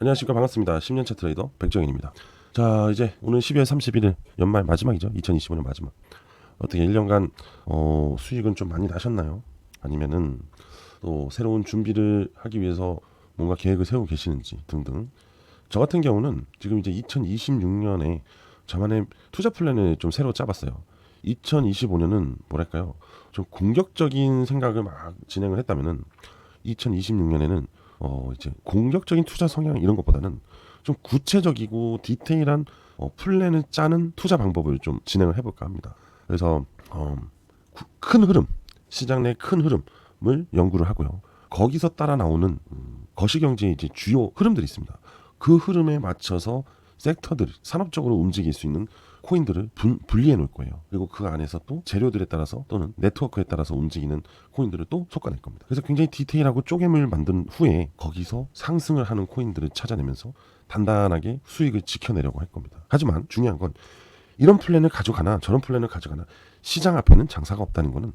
안녕하십니까. 반갑습니다. 10년차 트레이더 백정현입니다. 자, 이제 오늘 12월 31일 연말 마지막이죠. 2025년 마지막. 어떻게 1년간 수익은 좀 많이 나셨나요? 아니면은 또 새로운 준비를 하기 위해서 뭔가 계획을 세우고 계시는지 등등. 저 같은 경우는 지금 이제 2026년에 저만의 투자 플랜을 좀 새로 짜봤어요. 2025년은 뭐랄까요? 좀 공격적인 생각을 막 진행을 했다면은 2026년에는 이제 공격적인 투자 성향 이런 것보다는 좀 구체적이고 디테일한 플랜을 짜는 투자 방법을 좀 진행을 해볼까 합니다. 그래서 큰 흐름, 시장 내 큰 흐름을 연구를 하고요. 거기서 따라 나오는 거시경제의 이제 주요 흐름들이 있습니다. 그 흐름에 맞춰서 섹터들, 산업적으로 움직일 수 있는 코인들을 분리해 놓을 거예요. 그리고 그 안에서 또 재료들에 따라서 또는 네트워크에 따라서 움직이는 코인들을 또 솎아낼 겁니다. 그래서 굉장히 디테일하고 쪼개물 만든 후에 거기서 상승을 하는 코인들을 찾아내면서 단단하게 수익을 지켜내려고 할 겁니다. 하지만 중요한 건 이런 플랜을 가져가나 저런 플랜을 가져가나 시장 앞에는 장사가 없다는 거는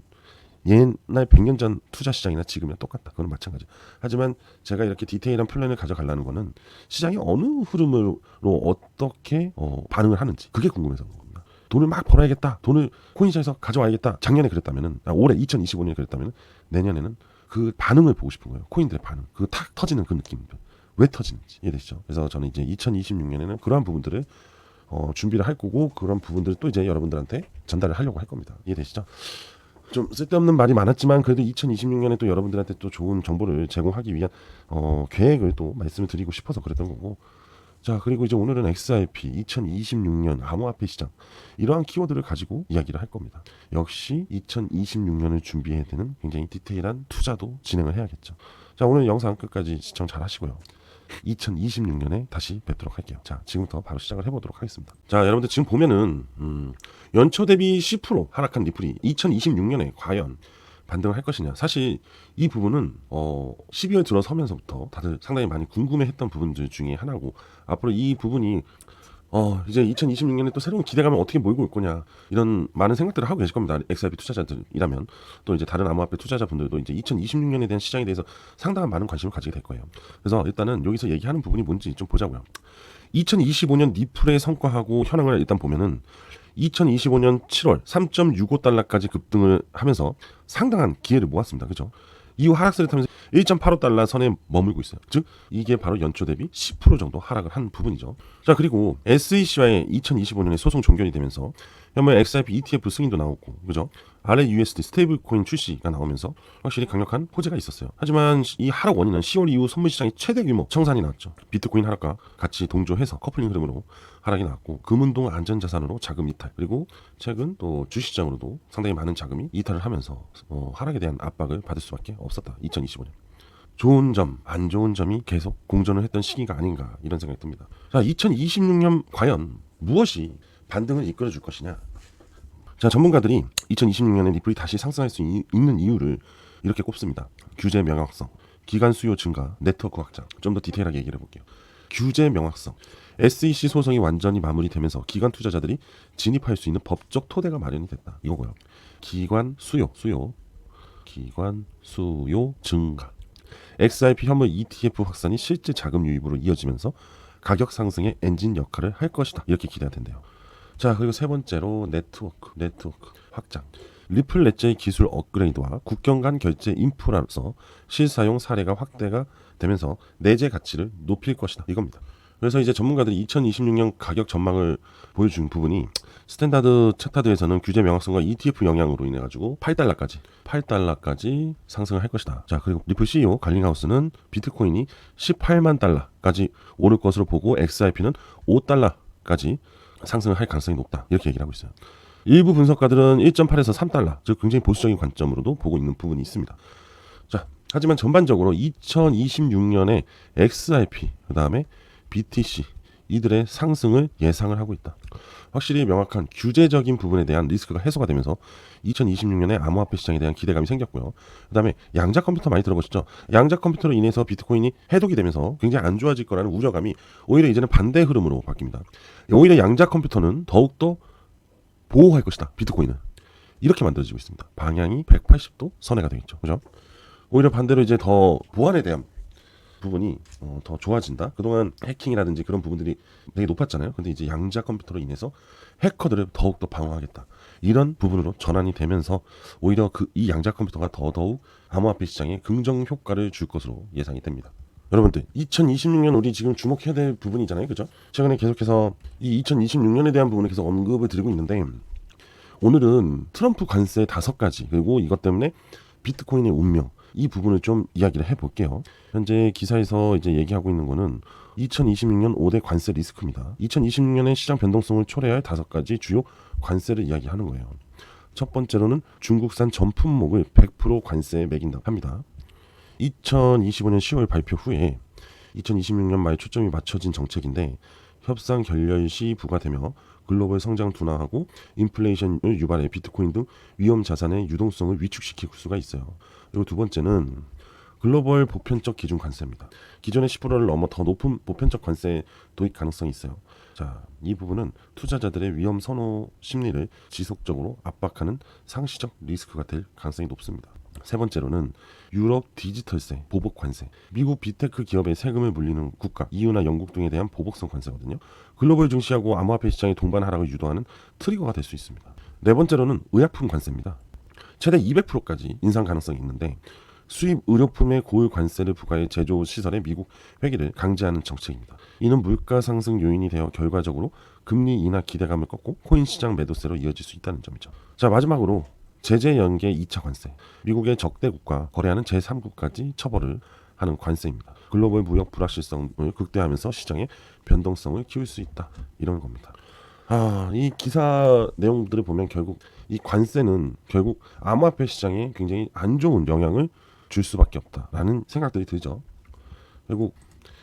옛날 100년 전 투자 시장이나 지금이랑 똑같다. 그건 마찬가지. 하지만 제가 이렇게 디테일한 플랜을 가져가려는 거는 시장이 어느 흐름으로 어떻게 반응을 하는지 그게 궁금해서 그런 겁니다. 돈을 막 벌어야겠다. 돈을 코인시장에서 가져와야겠다. 작년에 그랬다면은 올해 2025년에 그랬다면 내년에는 그 반응을 보고 싶은 거예요. 코인들의 반응. 그 탁 터지는 그 느낌. 왜 터지는지 이해되시죠? 그래서 저는 이제 2026년에는 그러한 부분들을 준비를 할 거고 그런 부분들을 또 이제 여러분들한테 전달을 하려고 할 겁니다. 이해되시죠? 좀 쓸데없는 말이 많았지만 그래도 2026년에 또 여러분들한테 또 좋은 정보를 제공하기 위한 계획을 또 말씀을 드리고 싶어서 그랬던 거고. 자, 그리고 이제 오늘은 XRP 2026년 암호화폐 시장 이러한 키워드를 가지고 이야기를 할 겁니다. 역시 2026년을 준비해야 되는 굉장히 디테일한 투자도 진행을 해야겠죠. 자, 오늘 영상 끝까지 시청 잘 하시고요. 2026년에 다시 뵙도록 할게요. 자, 지금부터 바로 시작을 해보도록 하겠습니다. 자, 여러분들 지금 보면은 연초 대비 10% 하락한 리플이 2026년에 과연 반등을 할 것이냐. 사실 이 부분은 12월 들어서면서부터 다들 상당히 많이 궁금해했던 부분들 중에 하나고 앞으로 이 부분이 이제 2026년에 또 새로운 기대감을 어떻게 몰고 올 거냐 이런 많은 생각들을 하고 계실 겁니다. XRP 투자자들이라면 또 이제 다른 암호화폐 투자자분들도 이제 2026년에 대한 시장에 대해서 상당한 많은 관심을 가지게 될 거예요. 그래서 일단은 여기서 얘기하는 부분이 뭔지 좀 보자고요. 2025년 니플의 성과하고 현황을 일단 보면은 2025년 7월 3.65달러까지 급등을 하면서 상당한 기회를 모았습니다. 그죠? 이후 하락세를 타면서 1.85달러 선에 머물고 있어요. 즉 이게 바로 연초 대비 10% 정도 하락을 한 부분이죠. 자, 그리고 SEC와의 2025년에 소송 종결이 되면서 현재 XRP ETF 승인도 나오고, 그죠? RLUSD 스테이블 코인 출시가 나오면서 확실히 강력한 호재가 있었어요. 하지만 이 하락 원인은 10월 이후 선물 시장의 최대 규모 청산이 나왔죠. 비트코인 하락과 같이 동조해서 커플링 흐름으로 하락이 나왔고, 금운동 안전자산으로 자금 이탈, 그리고 최근 또 주시장으로도 상당히 많은 자금이 이탈을 하면서 하락에 대한 압박을 받을 수밖에 없었다. 2025년. 좋은 점, 안 좋은 점이 계속 공존을 했던 시기가 아닌가 이런 생각이 듭니다. 자, 2026년 과연 무엇이 반등을 이끌어 줄 것이냐. 자, 전문가들이 2026년에 리플이 다시 상승할 수 있는 이유를 이렇게 꼽습니다. 규제 명확성, 기간 수요 증가, 네트워크 확장. 좀 더 디테일하게 얘기를 해볼게요. 규제 명확성. SEC 소송이 완전히 마무리되면서 기관 투자자들이 진입할 수 있는 법적 토대가 마련이 됐다. 이거고요. 기관 수요 증가. XRP 현물 ETF 확산이 실제 자금 유입으로 이어지면서 가격 상승의 엔진 역할을 할 것이다. 이렇게 기대가 된대요. 자, 그리고 세 번째로 네트워크 확장. 리플 넷제의 기술 업그레이드와 국경 간 결제 인프라로서 실사용 사례가 확대가 되면서 내재 가치를 높일 것이다. 이겁니다. 그래서 이제 전문가들이 2026년 가격 전망을 보여준 부분이 스탠다드 차트에서는 규제 명확성과 ETF 영향으로 인해 가지고 8달러까지 상승을 할 것이다. 자, 그리고 리플 CEO 갈링하우스는 비트코인이 18만 달러까지 오를 것으로 보고 XRP는 5달러까지 상승을 할 가능성이 높다. 이렇게 얘기를 하고 있어요. 일부 분석가들은 1.8에서 3달러, 즉 굉장히 보수적인 관점으로도 보고 있는 부분이 있습니다. 자, 하지만 전반적으로 2026년에 XRP, 그 다음에 BTC 이들의 상승을 예상을 하고 있다. 확실히 명확한 규제적인 부분에 대한 리스크가 해소가 되면서 2026년에 암호화폐 시장에 대한 기대감이 생겼고요. 그 다음에 양자 컴퓨터 많이 들어보셨죠? 양자 컴퓨터로 인해서 비트코인이 해독이 되면서 굉장히 안 좋아질 거라는 우려감이 오히려 이제는 반대 흐름으로 바뀝니다. 오히려 양자 컴퓨터는 더욱더 보호할 것이다. 비트코인은. 이렇게 만들어지고 있습니다. 방향이 180도 선회가 되겠죠. 그죠? 오히려 반대로 이제 더 보안에 대한 부분이 더 좋아진다. 그동안 해킹이라든지 그런 부분들이 되게 높았잖아요. 근데 이제 양자 컴퓨터로 인해서 해커들을 더욱더 방어하겠다. 이런 부분으로 전환이 되면서 오히려 이 양자 컴퓨터가 더더욱 암호화폐 시장에 긍정 효과를 줄 것으로 예상이 됩니다. 여러분들 2026년 우리 지금 주목해야 될 부분이잖아요. 그죠? 최근에 계속해서 이 2026년에 대한 부분을 계속 언급을 드리고 있는데 오늘은 트럼프 관세 5가지 그리고 이것 때문에 비트코인의 운명 이 부분을 좀 이야기를 해볼게요. 현재 기사에서 이제 얘기하고 있는 거는 2026년 5대 관세 리스크입니다. 2026년에 시장 변동성을 초래할 5가지 주요 관세를 이야기하는 거예요. 첫 번째로는 중국산 전품목을 100% 관세에 매긴다고 합니다. 2025년 10월 발표 후에 2026년 말 초점이 맞춰진 정책인데 협상 결렬 시 부과되며 글로벌 성장 둔화하고 인플레이션을 유발해 비트코인 등 위험 자산의 유동성을 위축시킬 수가 있어요. 그리고 두 번째는 글로벌 보편적 기준 관세입니다. 기존의 10%를 넘어 더 높은 보편적 관세 도입 가능성이 있어요. 자, 이 부분은 투자자들의 위험 선호 심리를 지속적으로 압박하는 상시적 리스크가 될 가능성이 높습니다. 세 번째로는 유럽 디지털세, 보복 관세. 미국 빅테크 기업에 세금을 물리는 국가, EU나 영국 등에 대한 보복성 관세거든요. 글로벌 증시하고 암호화폐 시장의 동반 하락을 유도하는 트리거가 될 수 있습니다. 네 번째로는 의약품 관세입니다. 최대 200%까지 인상 가능성이 있는데 수입 의료품의 고유 관세를 부과해 제조 시설의 미국 회계를 강제하는 정책입니다. 이는 물가 상승 요인이 되어 결과적으로 금리 인하 기대감을 꺾고 코인 시장 매도세로 이어질 수 있다는 점이죠. 자, 마지막으로 제재 연계 2차 관세. 미국의 적대국과 거래하는 제3국까지 처벌을 하는 관세입니다. 글로벌 무역 불확실성을 극대화하면서 시장의 변동성을 키울 수 있다. 이런 겁니다. 이 기사 내용들을 보면 결국 이 관세는 결국 암호화폐 시장에 굉장히 안 좋은 영향을 줄 수밖에 없다라는 생각들이 들죠. 결국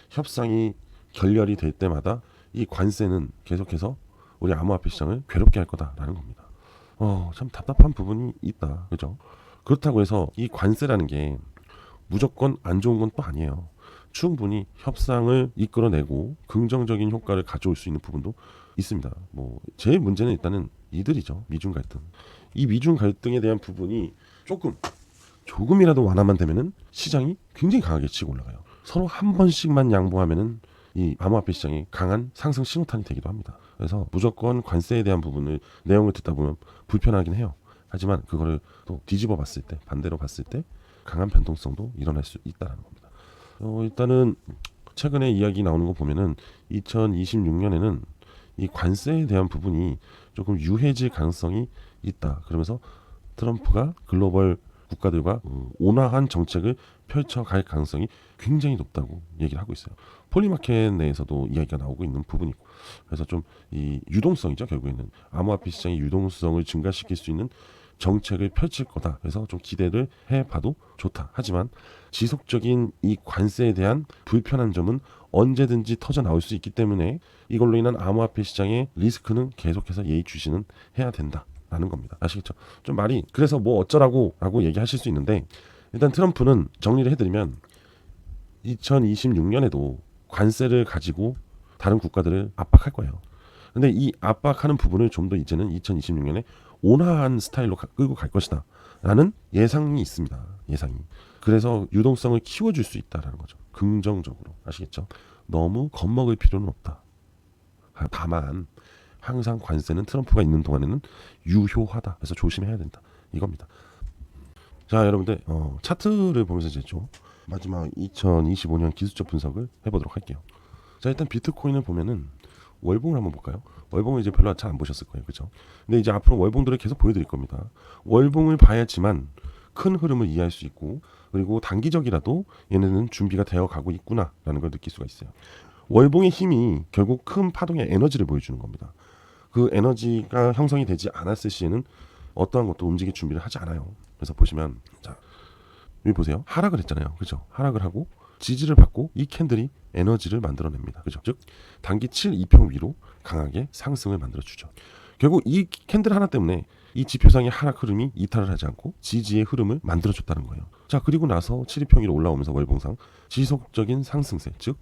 협상이 결렬이 될 때마다 이 관세는 계속해서 우리 암호화폐 시장을 괴롭게 할 거다라는 겁니다. 참 답답한 부분이 있다. 그죠? 그렇다고 해서 이 관세라는 게 무조건 안 좋은 건 또 아니에요. 충분히 협상을 이끌어내고 긍정적인 효과를 가져올 수 있는 부분도 있습니다. 제일 문제는 일단은 이들이죠. 미중 갈등. 이 미중 갈등에 대한 부분이 조금이라도 완화만 되면은 시장이 굉장히 강하게 치고 올라가요. 서로 한 번씩만 양보하면은 이 암호화폐 시장이 강한 상승 신호탄이 되기도 합니다. 그래서 무조건 관세에 대한 부분을 내용을 듣다 보면 불편하긴 해요. 하지만 그거를 또 뒤집어 봤을 때, 반대로 봤을 때 강한 변동성도 일어날 수 있다는 겁니다. 일단은 최근에 이야기 나오는 거 보면은 2026년에는 이 관세에 대한 부분이 조금 유해질 가능성이 있다. 그러면서 트럼프가 글로벌 국가들과 온화한 정책을 펼쳐갈 가능성이 굉장히 높다고 얘기를 하고 있어요. 폴리마켓 내에서도 이야기가 나오고 있는 부분이고, 그래서 좀 이 유동성이죠. 결국에는 암호화폐 시장의 유동성을 증가시킬 수 있는 정책을 펼칠 거다. 그래서 좀 기대를 해봐도 좋다. 하지만 지속적인 이 관세에 대한 불편한 점은 언제든지 터져 나올 수 있기 때문에 이걸로 인한 암호화폐 시장의 리스크는 계속해서 예의주시는 해야 된다라는 겁니다. 아시겠죠? 좀 말이 그래서 뭐 어쩌라고 라고 얘기하실 수 있는데, 일단 트럼프는 정리를 해드리면 2026년에도 관세를 가지고 다른 국가들을 압박할 거예요. 근데 이 압박하는 부분을 좀 더 이제는 2026년에 온화한 스타일로 끌고 갈 것이다 라는 예상이 있습니다. 예상이. 그래서 유동성을 키워줄 수 있다라는 거죠. 긍정적으로. 아시겠죠? 너무 겁먹을 필요는 없다. 다만 항상 관세는 트럼프가 있는 동안에는 유효하다. 그래서 조심해야 된다. 이겁니다. 자, 여러분들 차트를 보면서 이제 좀 마지막 2025년 기술적 분석을 해보도록 할게요. 자, 일단 비트코인을 보면은 월봉을 한번 볼까요? 월봉을 이제 별로 잘 안 보셨을 거예요. 그렇죠? 근데 이제 앞으로 월봉들을 계속 보여드릴 겁니다. 월봉을 봐야지만 큰 흐름을 이해할 수 있고, 그리고 단기적이라도 얘네는 준비가 되어 가고 있구나라는 걸 느낄 수가 있어요. 월봉의 힘이 결국 큰 파동의 에너지를 보여주는 겁니다. 그 에너지가 형성이 되지 않았을 시에는 어떠한 것도 움직일 준비를 하지 않아요. 그래서 보시면, 자, 여기 보세요. 하락을 했잖아요. 그렇죠? 하락을 하고 지지를 받고 이 캔들이 에너지를 만들어냅니다. 그죠? 즉 단기 7,2평 위로 강하게 상승을 만들어주죠. 결국 이 캔들 하나 때문에 이 지표상의 하락 흐름이 이탈을 하지 않고 지지의 흐름을 만들어줬다는 거예요. 자, 그리고 나서 7,2평 위로 올라오면서 월봉상 지속적인 상승세, 즉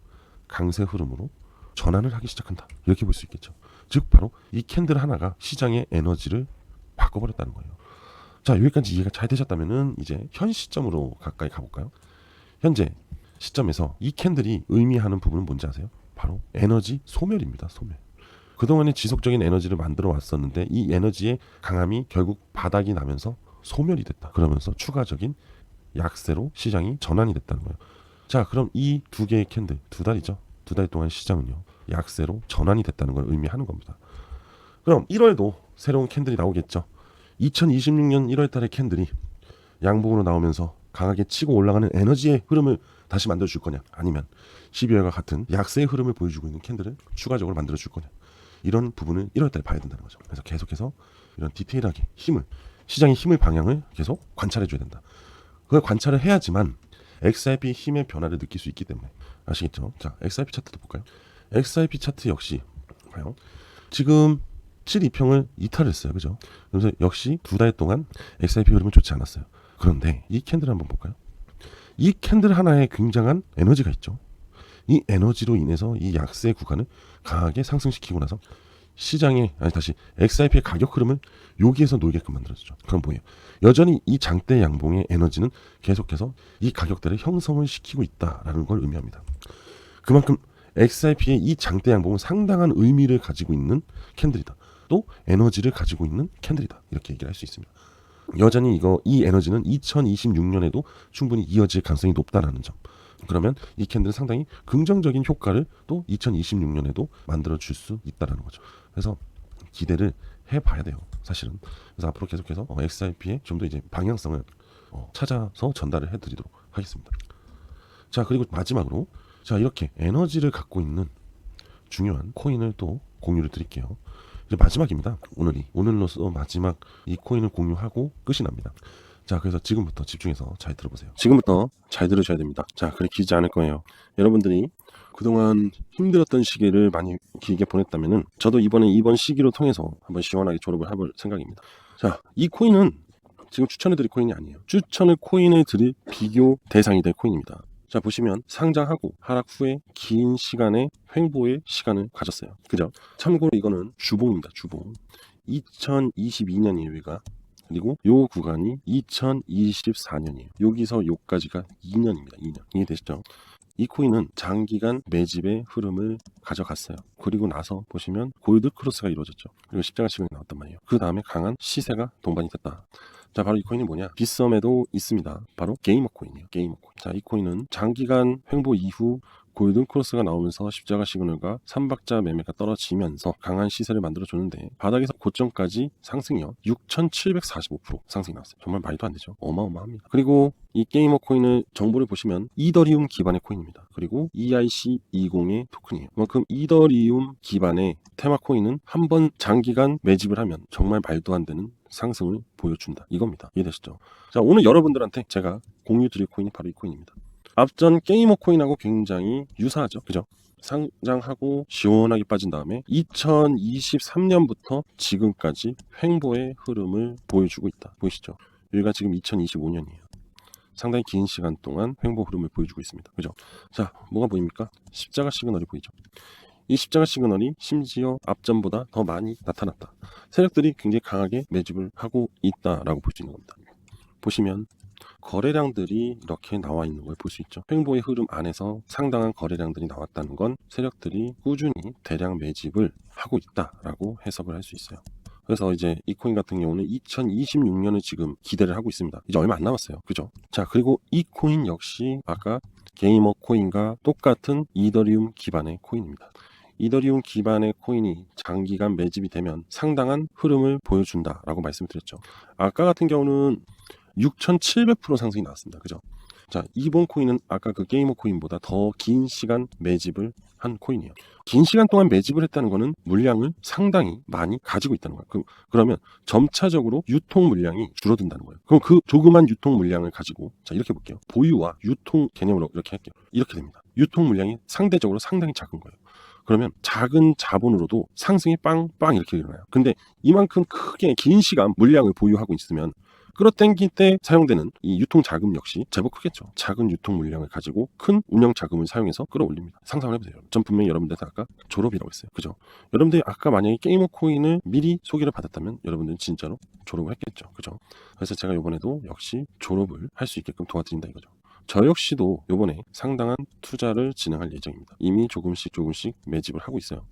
강세 흐름으로 전환을 하기 시작한다. 이렇게 볼 수 있겠죠. 즉 바로 이 캔들 하나가 시장의 에너지를 바꿔버렸다는 거예요. 자, 여기까지 이해가 잘 되셨다면은 이제 현 시점으로 가까이 가볼까요? 현재 시점에서 이 캔들이 의미하는 부분은 뭔지 아세요? 바로 에너지 소멸입니다. 소멸. 그동안에 지속적인 에너지를 만들어 왔었는데 이 에너지의 강함이 결국 바닥이 나면서 소멸이 됐다. 그러면서 추가적인 약세로 시장이 전환이 됐다는 거예요. 자, 그럼 이 두 개의 캔들, 두 달이죠. 두 달 동안 시장은요, 약세로 전환이 됐다는 걸 의미하는 겁니다. 그럼 1월도 새로운 캔들이 나오겠죠. 2026년 1월 달의 캔들이 양봉으로 나오면서 강하게 치고 올라가는 에너지의 흐름을 다시 만들어줄 거냐, 아니면 12월과 같은 약세의 흐름을 보여주고 있는 캔들을 추가적으로 만들어줄 거냐, 이런 부분을 1월 달에 봐야 된다는 거죠. 그래서 계속해서 이런 디테일하게 시장의 힘을 방향을 계속 관찰해 줘야 된다. 그걸 관찰을 해야지만 XRP 힘의 변화를 느낄 수 있기 때문에. 아시겠죠? 자, XRP 차트도 볼까요? XRP 차트 역시 봐요. 지금 7,2평을 이탈했어요. 그죠? 그래서 역시 두 달 동안 XRP 흐름은 좋지 않았어요. 그런데 이 캔들 한번 볼까요? 이 캔들 하나에 굉장한 에너지가 있죠. 이 에너지로 인해서 이 약세 구간을 강하게 상승시키고 나서 다시 XRP의 가격 흐름을 여기에서 놀게끔 만들어주죠. 그럼 뭐예요? 여전히 이 장대 양봉의 에너지는 계속해서 이 가격대를 형성을 시키고 있다라는 걸 의미합니다. 그만큼 XRP의 이 장대 양봉은 상당한 의미를 가지고 있는 캔들이다. 또 에너지를 가지고 있는 캔들이다. 이렇게 얘기를 할 수 있습니다. 여전히 이 에너지는 2026년에도 충분히 이어질 가능성이 높다라는 점. 그러면 이 캔들은 상당히 긍정적인 효과를 또 2026년에도 만들어 줄 수 있다라는 거죠. 그래서 기대를 해봐야 돼요, 사실은. 그래서 앞으로 계속해서 XRP의 좀 더 이제 방향성을 찾아서 전달을 해드리도록 하겠습니다. 자, 그리고 마지막으로 자, 이렇게 에너지를 갖고 있는 중요한 코인을 또 공유를 드릴게요. 이제 마지막입니다. 오늘로서 마지막 이 코인을 공유하고 끝이 납니다. 자, 그래서 지금부터 집중해서 잘 들어보세요. 지금부터 잘 들으셔야 됩니다. 자, 그래 길지 않을 거예요. 여러분들이 그동안 힘들었던 시기를 많이 길게 보냈다면은 저도 이번 시기로 통해서 한번 시원하게 졸업을 해볼 생각입니다. 자, 이 코인은 지금 추천해드릴 코인이 아니에요. 코인을 드릴 비교 대상이 될 코인입니다. 자, 보시면 상장하고 하락 후에 긴 시간의 횡보의 시간을 가졌어요. 그죠? 참고로 이거는 주봉입니다. 주봉. 2022년이에요, 여기가. 그리고 요 구간이 2024년이에요. 여기서 요까지가 2년입니다. 2년. 이해되시죠? 이 코인은 장기간 매집의 흐름을 가져갔어요. 그리고 나서 보시면 골드 크로스가 이루어졌죠. 그리고 십자가 시그널이 나왔단 말이에요. 그 다음에 강한 시세가 동반이 됐다. 자, 바로 이 코인이 뭐냐? 빗썸에도 있습니다. 바로 게이머 코인이에요. 게이머 코인. 자, 이 코인은 장기간 횡보 이후 골든 크로스가 나오면서 십자가 시그널과 삼박자 매매가 떨어지면서 강한 시세를 만들어줬는데 바닥에서 고점까지 상승이요 6,745% 상승이 나왔어요. 정말 말도 안 되죠. 어마어마합니다. 그리고 이 게이머 코인의 정보를 보시면 이더리움 기반의 코인입니다. 그리고 EIC20의 토큰이에요. 그만큼 이더리움 기반의 테마 코인은 한번 장기간 매집을 하면 정말 말도 안 되는 상승을 보여준다. 이겁니다. 이해되시죠? 자, 오늘 여러분들한테 제가 공유 드릴 코인이 바로 이 코인입니다. 앞전 게이머 코인하고 굉장히 유사하죠. 그죠? 상장하고 시원하게 빠진 다음에 2023년부터 지금까지 횡보의 흐름을 보여주고 있다. 보이시죠? 여기가 지금 2025년이에요. 상당히 긴 시간 동안 횡보 흐름을 보여주고 있습니다. 그죠? 자, 뭐가 보입니까? 십자가 시그널이 보이죠? 이 십자가 시그널이 심지어 앞전보다 더 많이 나타났다. 세력들이 굉장히 강하게 매집을 하고 있다라고 볼 수 있는 겁니다. 보시면 거래량들이 이렇게 나와 있는 걸 볼 수 있죠. 횡보의 흐름 안에서 상당한 거래량들이 나왔다는 건 세력들이 꾸준히 대량 매집을 하고 있다라고 해석을 할 수 있어요. 그래서 이제 이 코인 같은 경우는 2026년을 지금 기대를 하고 있습니다. 이제 얼마 안 남았어요. 그죠? 자, 그리고 이 코인 역시 아까 게이머 코인과 똑같은 이더리움 기반의 코인입니다. 이더리움 기반의 코인이 장기간 매집이 되면 상당한 흐름을 보여준다라고 말씀드렸죠. 아까 같은 경우는 6,700% 상승이 나왔습니다. 그죠? 자, 이번 코인은 아까 그 게이머 코인보다 더 긴 시간 매집을 한 코인이에요. 긴 시간 동안 매집을 했다는 거는 물량을 상당히 많이 가지고 있다는 거예요. 그러면 점차적으로 유통 물량이 줄어든다는 거예요. 그럼 그 조그만 유통 물량을 가지고 자, 이렇게 볼게요. 보유와 유통 개념으로 이렇게 할게요. 이렇게 됩니다. 유통 물량이 상대적으로 상당히 작은 거예요. 그러면 작은 자본으로도 상승이 빵빵 이렇게 일어나요. 근데 이만큼 크게 긴 시간 물량을 보유하고 있으면 끌어당길 때 사용되는 이 유통 자금 역시 제법 크겠죠. 작은 유통 물량을 가지고 큰 운영 자금을 사용해서 끌어올립니다. 상상을 해보세요. 전 분명히 여러분들한테 아까 졸업이라고 했어요. 그죠? 여러분들이 아까 만약에 게이머 코인을 미리 소개를 받았다면 여러분들은 진짜로 졸업을 했겠죠. 그죠? 그래서 제가 이번에도 역시 졸업을 할 수 있게끔 도와드린다 이거죠. 저 역시도 요번에 상당한 투자를 진행할 예정입니다. 이미 조금씩 매집을 하고 있어요.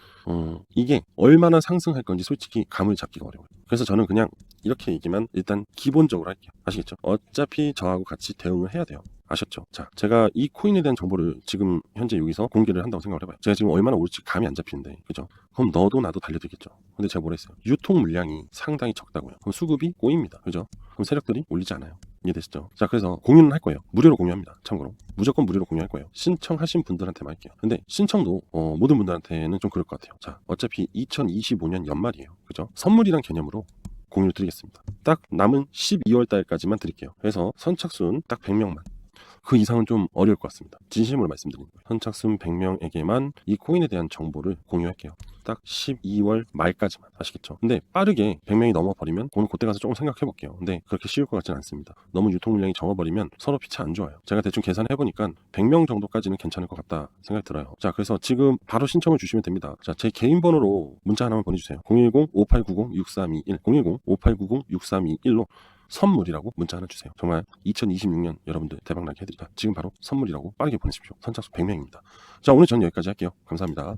이게 얼마나 상승할 건지 솔직히 감을 잡기가 어려워요. 그래서 저는 그냥 이렇게 얘기만 일단 기본적으로 할게요. 아시겠죠? 어차피 저하고 같이 대응을 해야 돼요. 아셨죠? 자, 제가 이 코인에 대한 정보를 지금 현재 여기서 공개를 한다고 생각을 해봐요. 제가 지금 얼마나 오를지 감이 안 잡히는데, 그죠? 그럼 너도 나도 달려들겠죠. 근데 제가 뭐라 했어요? 유통 물량이 상당히 적다고요. 그럼 수급이 꼬입니다. 그죠? 그럼 세력들이 올리지 않아요. 이해되시죠? 자, 그래서 공유는 할 거예요. 무료로 공유합니다. 참고로 무조건 무료로 공유할 거예요. 신청하신 분들한테만 할게요. 근데 신청도 모든 분들한테는 좀 그럴 것 같아요. 자, 어차피 2025년 연말이에요. 그죠? 선물이란 개념으로 공유를 드리겠습니다. 딱 남은 12월 달까지만 드릴게요. 그래서 선착순 딱 100명만. 그 이상은 좀 어려울 것 같습니다. 진심으로 말씀드리는 거예요. 선착순 100명에게만 이 코인에 대한 정보를 공유할게요. 딱 12월 말까지만. 아시겠죠? 근데 빠르게 100명이 넘어버리면 오늘 그때 가서 조금 생각해 볼게요. 근데 그렇게 쉬울 것 같지는 않습니다. 너무 유통 물량이 적어버리면 서로 피차 안 좋아요. 제가 대충 계산해보니까 100명 정도까지는 괜찮을 것 같다 생각이 들어요. 자, 그래서 지금 바로 신청을 주시면 됩니다. 자, 제 개인 번호로 문자 하나만 보내주세요. 010-5890-6321 010-5890-6321로 선물이라고 문자 하나 주세요. 정말 2026년 여러분들 대박나게 해드리다. 지금 바로 선물이라고 빠르게 보내십시오. 선착순 100명입니다. 자, 오늘 전 여기까지 할게요. 감사합니다.